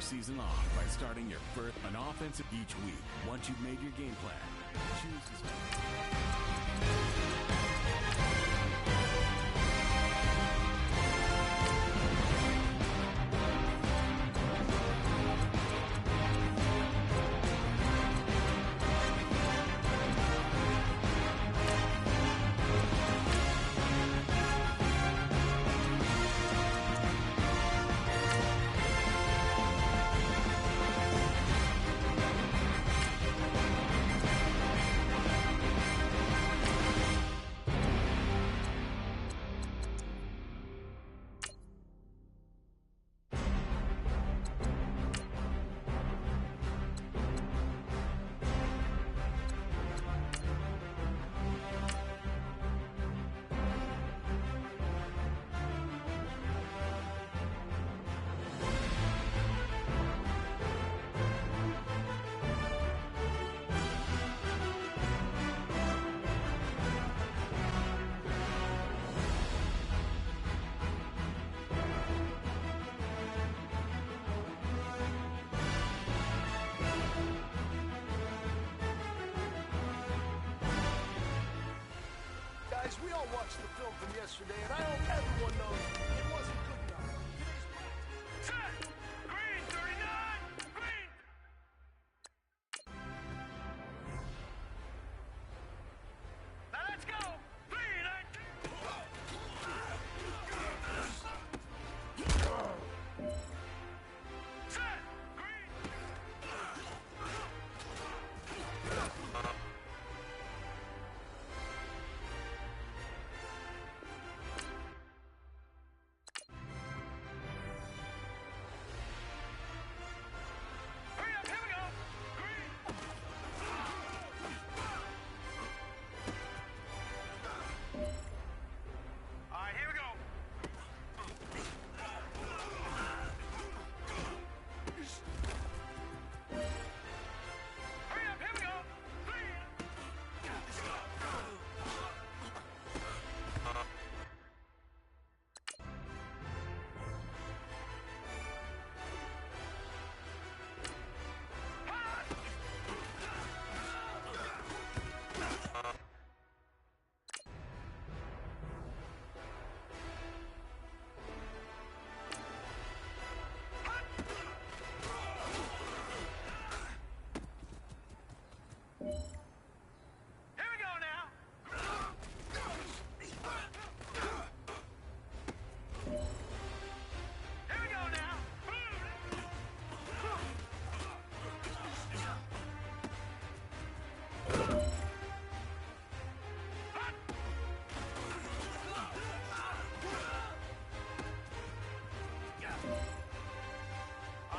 season off by starting your first an offensive each week. Once you've made your game plan, choose to start. We all watched the film from yesterday, and I hope everyone knows it wasn't good enough. Set! Green 39! Green! Now let's go! Green 19! Set! Green!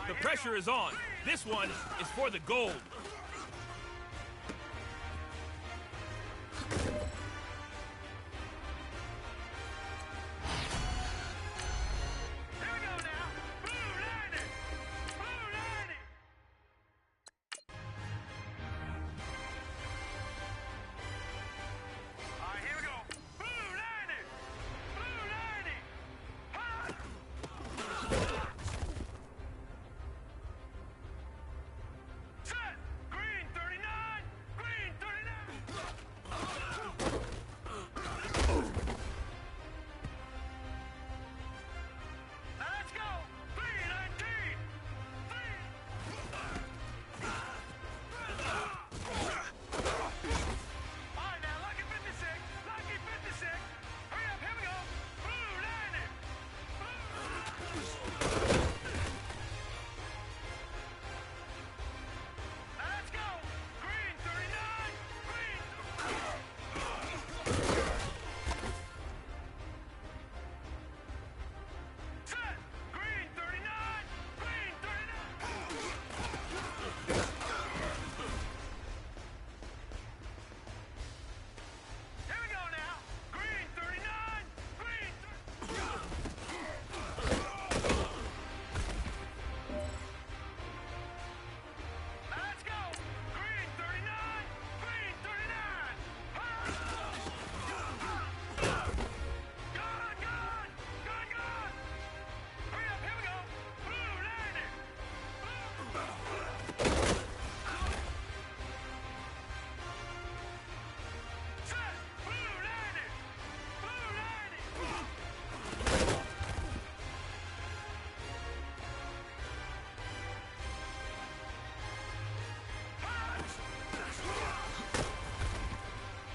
The pressure is on. This one is for the gold. Set!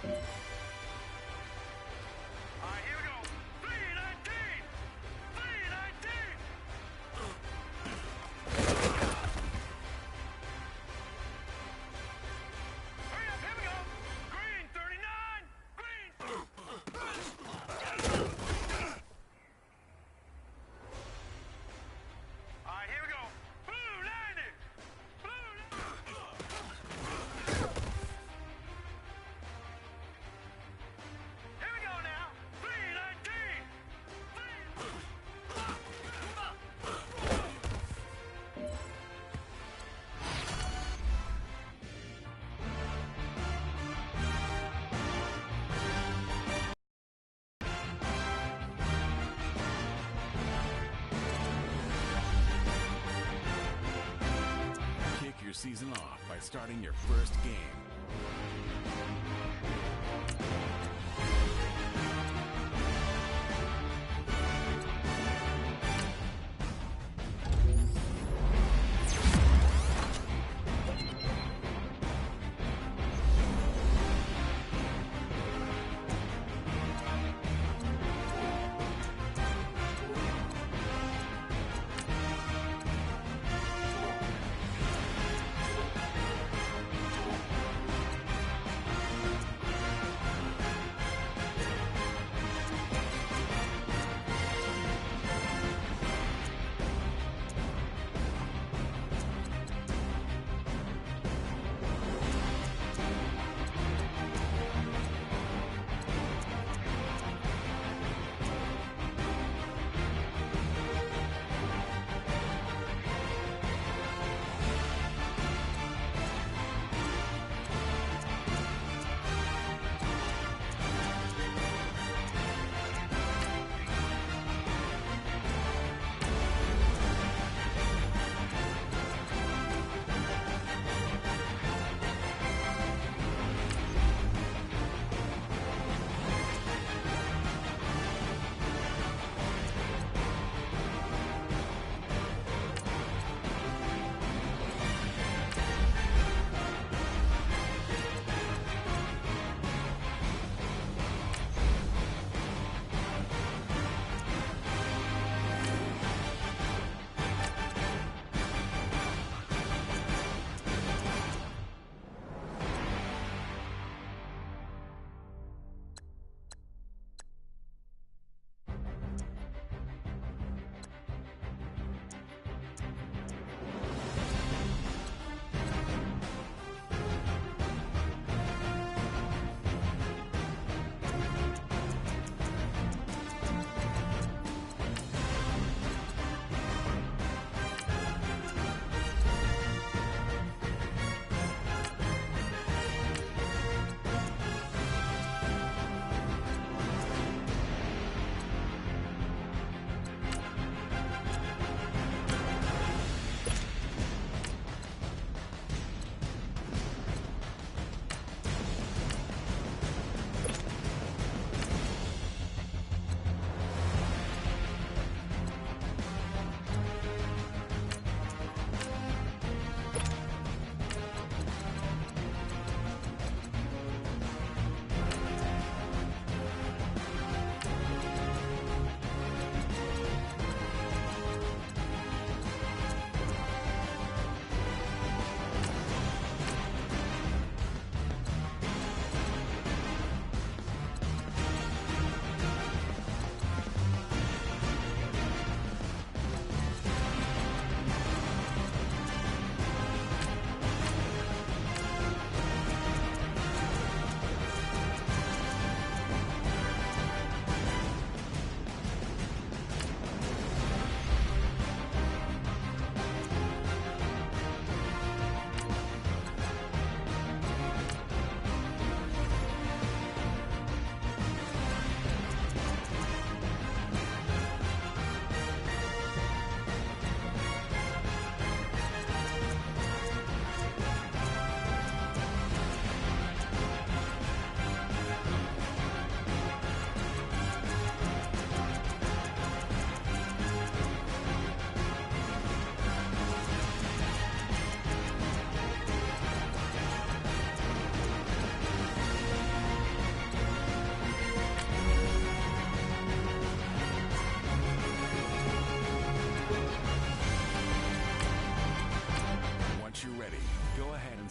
All right, here we go. 319. 319. Hurry up, here we go. Green 39. Green. All right, here we go. Blue 90. Blue 90. Here we go now. 319. Kick your season off by starting your first game.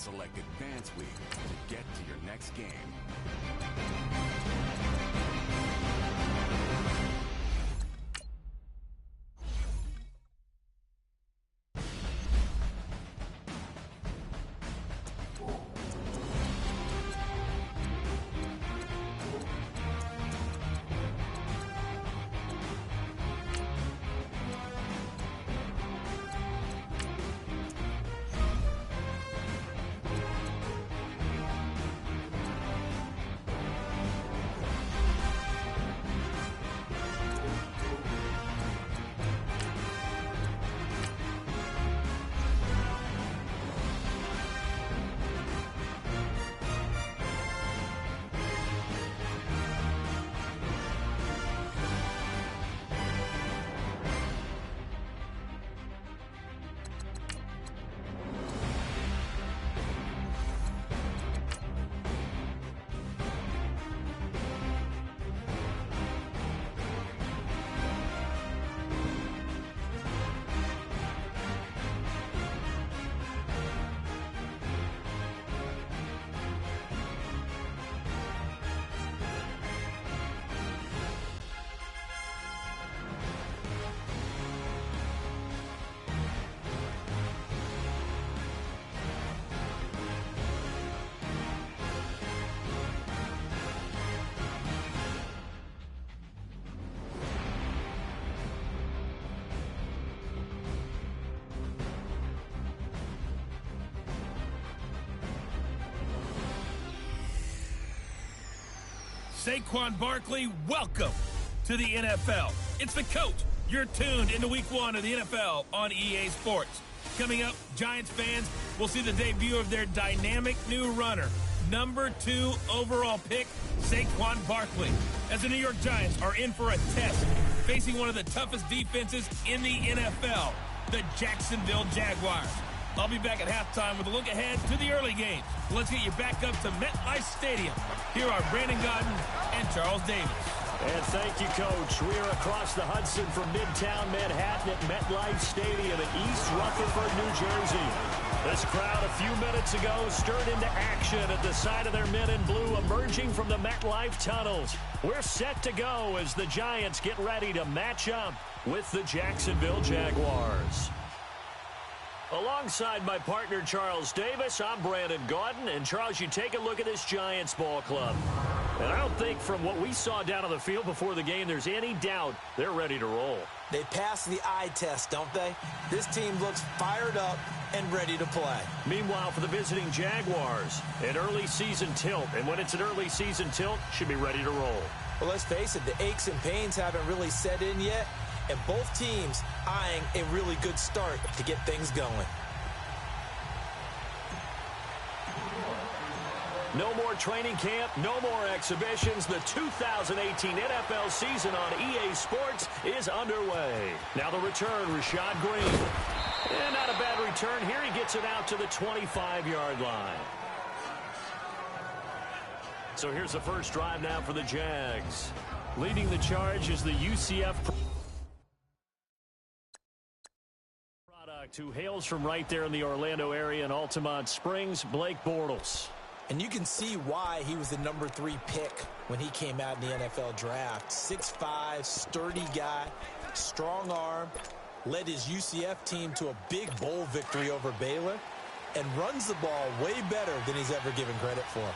select Advanced Week to get to your next game. Saquon Barkley, welcome to the NFL. It's the coach. You're tuned into Week 1 of the NFL on EA Sports. Coming up, Giants fans will see the debut of their dynamic new runner, number 2 overall pick, Saquon Barkley, as the New York Giants are in for a test, facing one of the toughest defenses in the NFL, the Jacksonville Jaguars. I'll be back at halftime with a look ahead to the early games. Let's get you back up to MetLife Stadium. Here are Brandon Gaudin and Charles Davis. And thank you, Coach. We are across the Hudson from Midtown Manhattan at MetLife Stadium in East Rutherford, New Jersey. This crowd a few minutes ago stirred into action at the side of their men in blue emerging from the MetLife tunnels. We're set to go as the Giants get ready to match up with the Jacksonville Jaguars. Alongside my partner, Charles Davis, I'm Brandon Gaudin. And, Charles, you take a look at this Giants ball club. And I don't think from what we saw down on the field before the game there's any doubt they're ready to roll. They passed the eye test, don't they? This team looks fired up and ready to play. Meanwhile, for the visiting Jaguars, an early season tilt. And when it's an early season tilt, should be ready to roll. Well, let's face it, the aches and pains haven't really set in yet. And both teams eyeing a really good start to get things going. No more training camp, no more exhibitions. The 2018 NFL season on EA Sports is underway. Now the return, Rashad Green. And not a bad return here. He gets it out to the 25-yard line. So here's the first drive now for the Jags. Leading the charge is the UCF who hails from right there in the Orlando area in Altamont Springs, Blake Bortles. And you can see why he was the number 3 pick when he came out in the NFL draft. 6'5", sturdy guy, strong arm, led his UCF team to a big bowl victory over Baylor, and runs the ball way better than he's ever given credit for.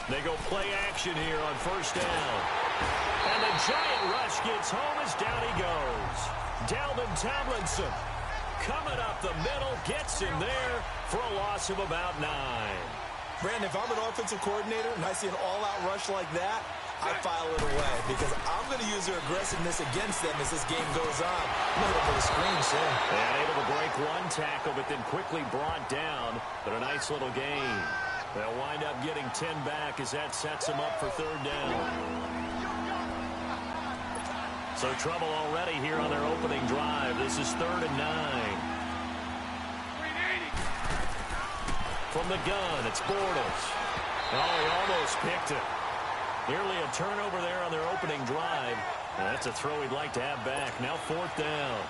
They go play action here on first down. And the giant rush gets home as down he goes. Dalvin Tomlinson coming up the middle, gets him there for a loss of about 9. Brandon, if I'm an offensive coordinator and I see an all-out rush like that, I file it away because I'm going to use their aggressiveness against them as this game goes on. I'm going to for the screen soon. And able to break one tackle, but then quickly brought down. But a nice little gain. They'll wind up getting 10 back as that sets them up for third down. So trouble already here on their opening drive. This is 3rd and 9. From the gun, it's Bortles. Oh, he almost picked it. Nearly a turnover there on their opening drive. That's a throw he'd like to have back. Now 4th down.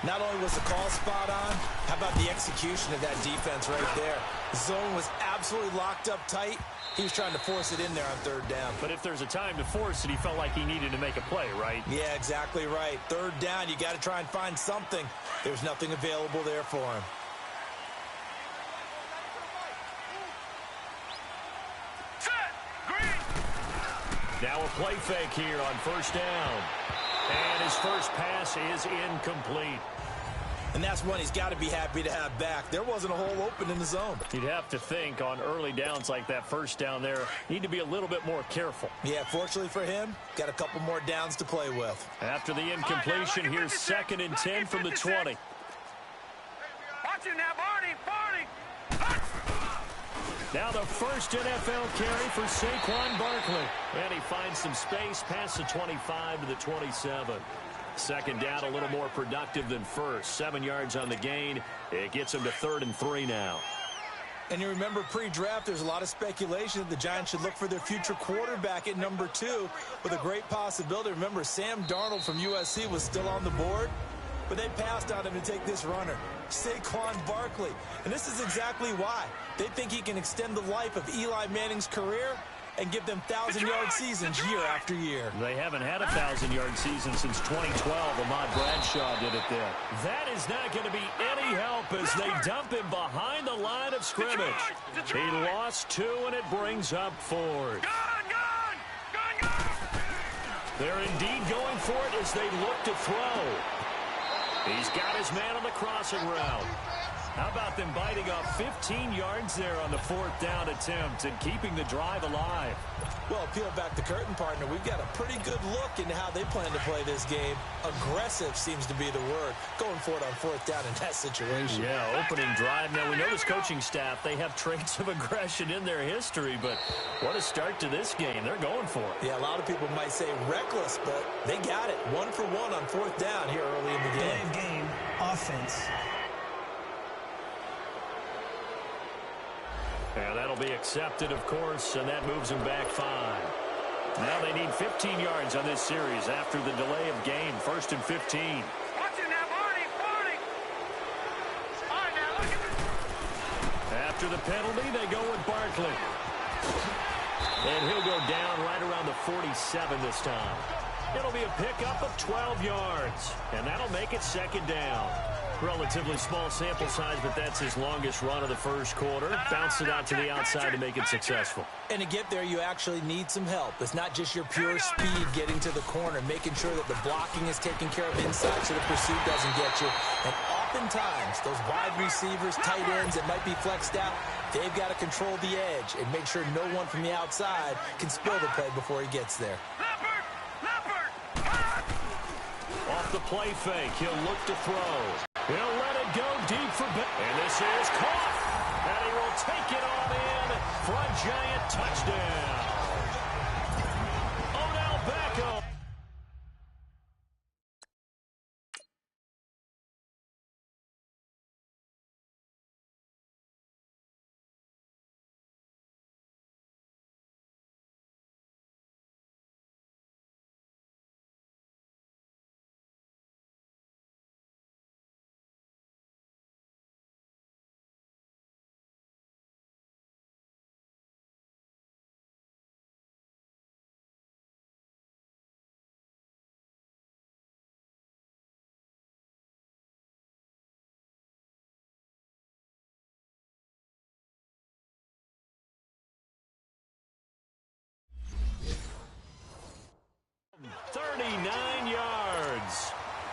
Not only was the call spot on, how about the execution of that defense right there? The zone was absolutely locked up tight. He was trying to force it in there on 3rd down. But if there's a time to force it, he felt like he needed to make a play, right? Yeah, exactly right. 3rd down, you got to try and find something. There's nothing available there for him. Now a play fake here on 1st down. And his first pass is incomplete. And that's one he's got to be happy to have back. There wasn't a hole open in the zone. You'd have to think on early downs like that 1st down there, need to be a little bit more careful. Yeah, fortunately for him, got a couple more downs to play with. After the incompletion, here's 2nd and 10 from the 20. Watch it now, Barney. Now the first NFL carry for Saquon Barkley. And he finds some space past the 25 to the 27. 2nd down, a little more productive than 1st. 7 yards on the gain. It gets him to 3rd and 3 now. And you remember pre-draft, there's a lot of speculation that the Giants should look for their future quarterback at number 2 with a great possibility. Remember, Sam Darnold from USC was still on the board, but they passed on him to take this runner, Saquon Barkley. And this is exactly why. They think he can extend the life of Eli Manning's career and give them 1,000-yard seasons year after year. They haven't had a 1,000-yard season since 2012. Ahmad Bradshaw did it there. That is not going to be any help as they dump him behind the line of scrimmage. He lost 2, and it brings up 4th. They're indeed going for it as they look to throw. He's got his man on the crossing route. How about them biting off 15 yards there on the 4th down attempt and keeping the drive alive? Well, peel back the curtain, partner. We've got a pretty good look into how they plan to play this game. Aggressive seems to be the word. Going for it on 4th down in that situation. Yeah, opening drive. Now, we know this coaching staff, they have traits of aggression in their history, but what a start to this game. They're going for it. Yeah, a lot of people might say reckless, but they got it. 1 for 1 on 4th down here early in the game. Game offense. And that'll be accepted, of course, and that moves them back 5. Now they need 15 yards on this series after the delay of game. 1st and 15. Watch it now, Barney. All right, now, look at this. After the penalty, they go with Barkley. And he'll go down right around the 47 this time. It'll be a pickup of 12 yards, and that'll make it 2nd down. Relatively small sample size, but that's his longest run of the 1st quarter. Bounced it out to the outside to make it successful. And to get there, you actually need some help. It's not just your pure speed getting to the corner, making sure that the blocking is taken care of inside so the pursuit doesn't get you. And oftentimes, those wide receivers, tight ends that might be flexed out, they've got to control the edge and make sure no one from the outside can spill the play before he gets there. Off the play fake, he'll look to throw. He'll let it go deep for Ben. And this is caught. And he will take it on in for a giant touchdown. Odell Beckham.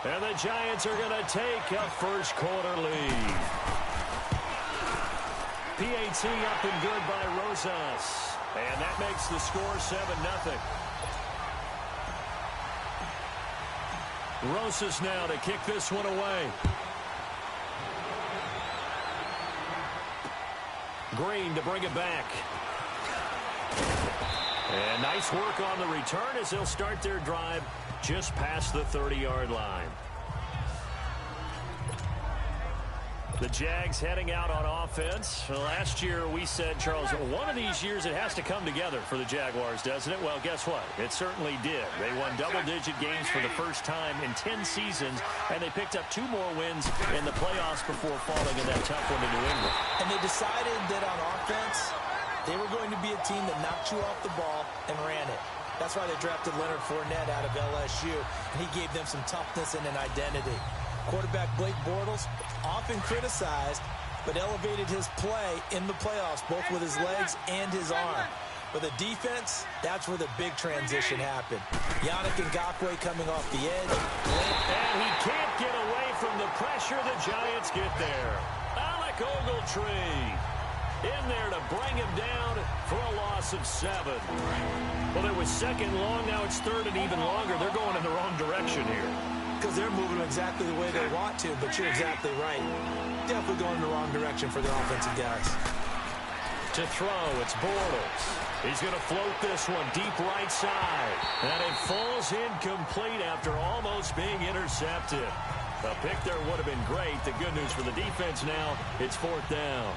And the Giants are going to take a 1st quarter lead. PAT up and good by Rosas. And that makes the score 7-0. Rosas now to kick this one away. Green to bring it back. And nice work on the return as they'll start their drive just past the 30-yard line. The Jags heading out on offense. Last year we said, Charles, one of these years it has to come together for the Jaguars, doesn't it? Well, guess what? It certainly did. They won double-digit games for the first time in 10 seasons, and they picked up 2 more wins in the playoffs before falling in that tough one to New England. And they decided that on offense, they were going to be a team that knocked you off the ball and ran it. That's why they drafted Leonard Fournette out of LSU, and he gave them some toughness and an identity. Quarterback Blake Bortles, often criticized, but elevated his play in the playoffs, both with his legs and his arm. But the defense, that's where the big transition happened. Yannick Ngakoue coming off the edge. And he can't get away from the pressure. The Giants get there. Alec Ogletree in there to bring him down for a loss of 7. Well, it was second long. Now it's third and even longer. They're going in the wrong direction here. Because they're moving exactly the way they want to, but you're exactly right. Definitely going in the wrong direction for the offensive guys. To throw, it's Bortles. He's going to float this one deep right side. And it falls incomplete after almost being intercepted. A pick there would have been great. The good news for the defense now, it's 4th down.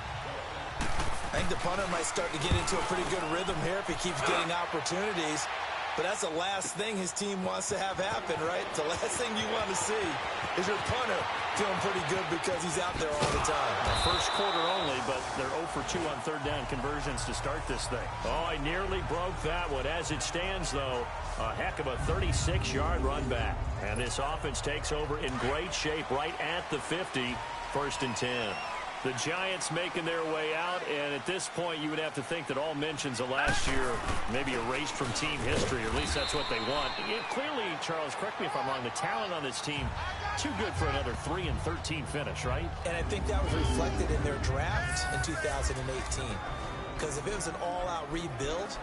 I think the punter might start to get into a pretty good rhythm here if he keeps getting opportunities. But that's the last thing his team wants to have happen, right? The last thing you want to see is your punter feeling pretty good because he's out there all the time. First quarter only, but they're 0 for 2 on 3rd down conversions to start this thing. Oh, I nearly broke that one. As it stands, though, a heck of a 36-yard run back. And this offense takes over in great shape right at the 50, 1st and 10. The Giants making their way out, and at this point you would have to think that all mentions of last year may be erased from team history, or at least that's what they want. Clearly, Charles, correct me if I'm wrong, the talent on this team, too good for another 3-13 finish, right? And I think that was reflected in their draft in 2018. Because if it was an all-out rebuild,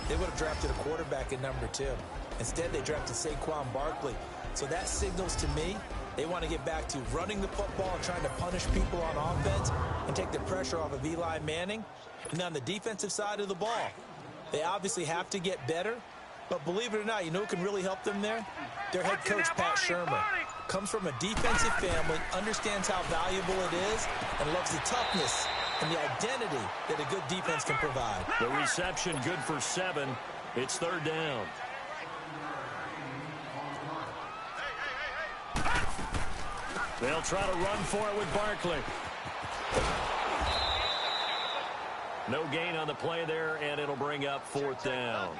they would have drafted a quarterback in number 2. Instead, they drafted Saquon Barkley. So that signals to me they want to get back to running the football and trying to punish people on offense and take the pressure off of Eli Manning. And on the defensive side of the ball, they obviously have to get better. But believe it or not, you know who can really help them there? Their head coach, Pat Shermer. Comes from a defensive family, understands how valuable it is, and loves the toughness and the identity that a good defense can provide. The reception good for 7. It's 3rd down. They'll try to run for it with Barkley. No gain on the play there, and it'll bring up 4th down.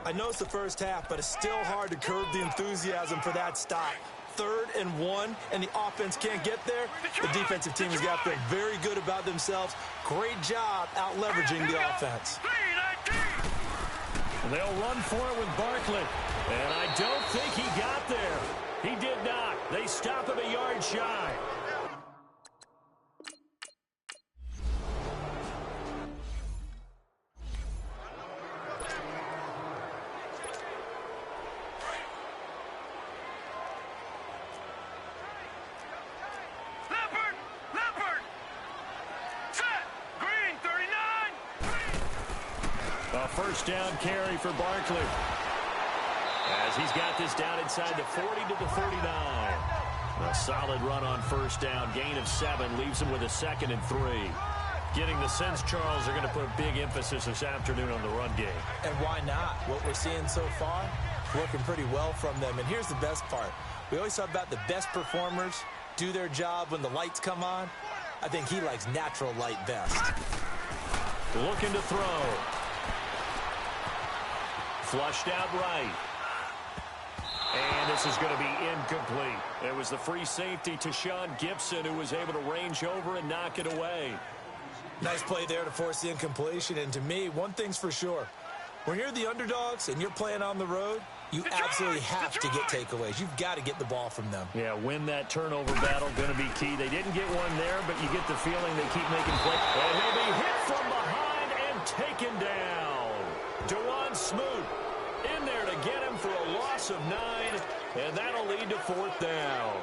I know it's the first half, but it's still hard to curb the enthusiasm for that stop. 3rd and 1, and the offense can't get there. The defensive team has got to feel very good about themselves. Great job out leveraging the offense. They'll run for it with Barkley, and I don't think he got there. He did not. They stop him a yard shy. Leopard! Set! Green, 39! A 1st down carry for Barkley. As he's got this down inside the 40 to the 39. A solid run on 1st down. Gain of 7 leaves him with a 2nd and 3. Getting the sense, Charles, they're going to put a big emphasis this afternoon on the run game. And why not? What we're seeing so far, working pretty well from them. And here's the best part. We always talk about the best performers do their job when the lights come on. I think he likes natural light best. Looking to throw. Flushed out right. And this is going to be incomplete. It was the free safety to Sean Gibson who was able to range over and knock it away. Nice play there to force the incompletion. And to me, one thing's for sure. When you're the underdogs and you're playing on the road, you absolutely have to get takeaways. You've got to get the ball from them. Yeah, win that turnover battle, going to be key. They didn't get one there, but you get the feeling they keep making plays. And he'll be hit from behind and taken down. DeJuan Smoot in there to get him for a loss of 9, and that'll lead to 4th down.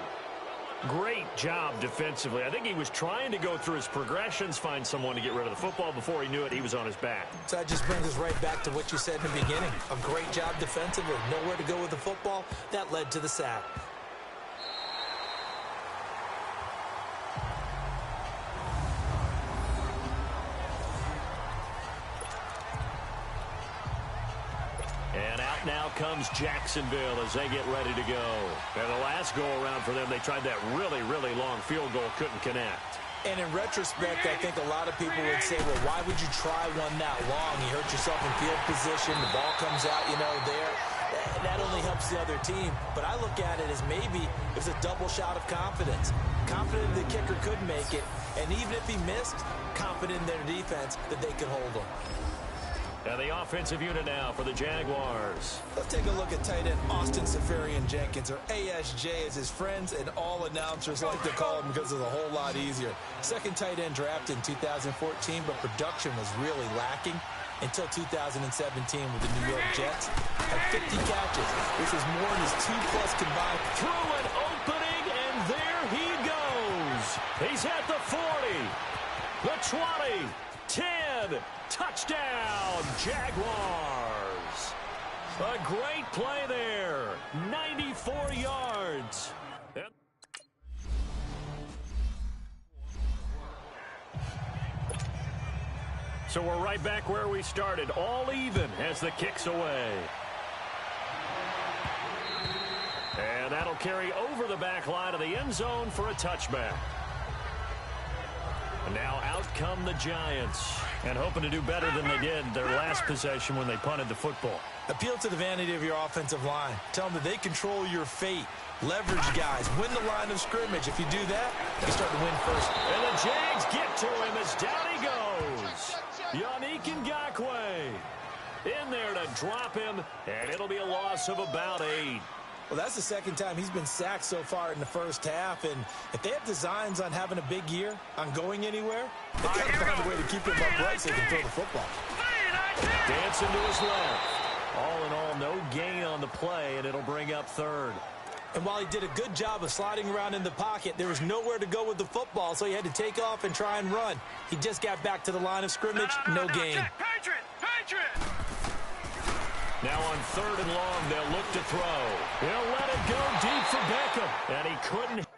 Great job defensively. I think he was trying to go through his progressions, find someone to get rid of the football. Before he knew it, he was on his back. So that just brings us right back to what you said in the beginning. A great job defensively. Nowhere to go with the football. That led to the sack. Now comes Jacksonville as they get ready to go. And the last go-around for them, they tried that really, really long field goal, couldn't connect. And in retrospect, I think a lot of people would say, well, why would you try one that long? You hurt yourself in field position. The ball comes out, there. That only helps the other team. But I look at it as maybe it was a double shot of confidence. Confident the kicker could make it. And even if he missed, confident in their defense that they could hold him. And the offensive unit now for the Jaguars. Let's take a look at tight end Austin Seferian-Jenkins, or ASJ as his friends and all announcers like to call him because it's a whole lot easier. Second tight end drafted in 2014, but production was really lacking until 2017 with the New York Jets. Had 50 catches, which was more than his 2+ combined. Through an opening, and there he goes. He's at the 40, the 20, 10. Touchdown, Jaguars. A great play there. 94 yards. So we're right back where we started, all even as the kick's away. And that'll carry over the back line of the end zone for a touchback. And now out come the Giants, and hoping to do better than they did their last possession when they punted the football. Appeal to the vanity of your offensive line. Tell them that they control your fate. Leverage guys. Win the line of scrimmage. If you do that, you start to win first. And the Jags get to him as down he goes. Yannick Ngakoue in there to drop him, and it'll be a loss of about 8. Well, that's the second time he's been sacked so far in the first half, and if they have designs on having a big year, on going anywhere, they've got to find a way to keep him upright so they can throw the football. Dancing to his left. All in all, no gain on the play, and it'll bring up third. And while he did a good job of sliding around in the pocket, there was nowhere to go with the football, so he had to take off and try and run. He just got back to the line of scrimmage, no gain. Patriot! Now on 3rd and long, they'll look to throw. He'll let it go deep for Beckham, and he couldn't.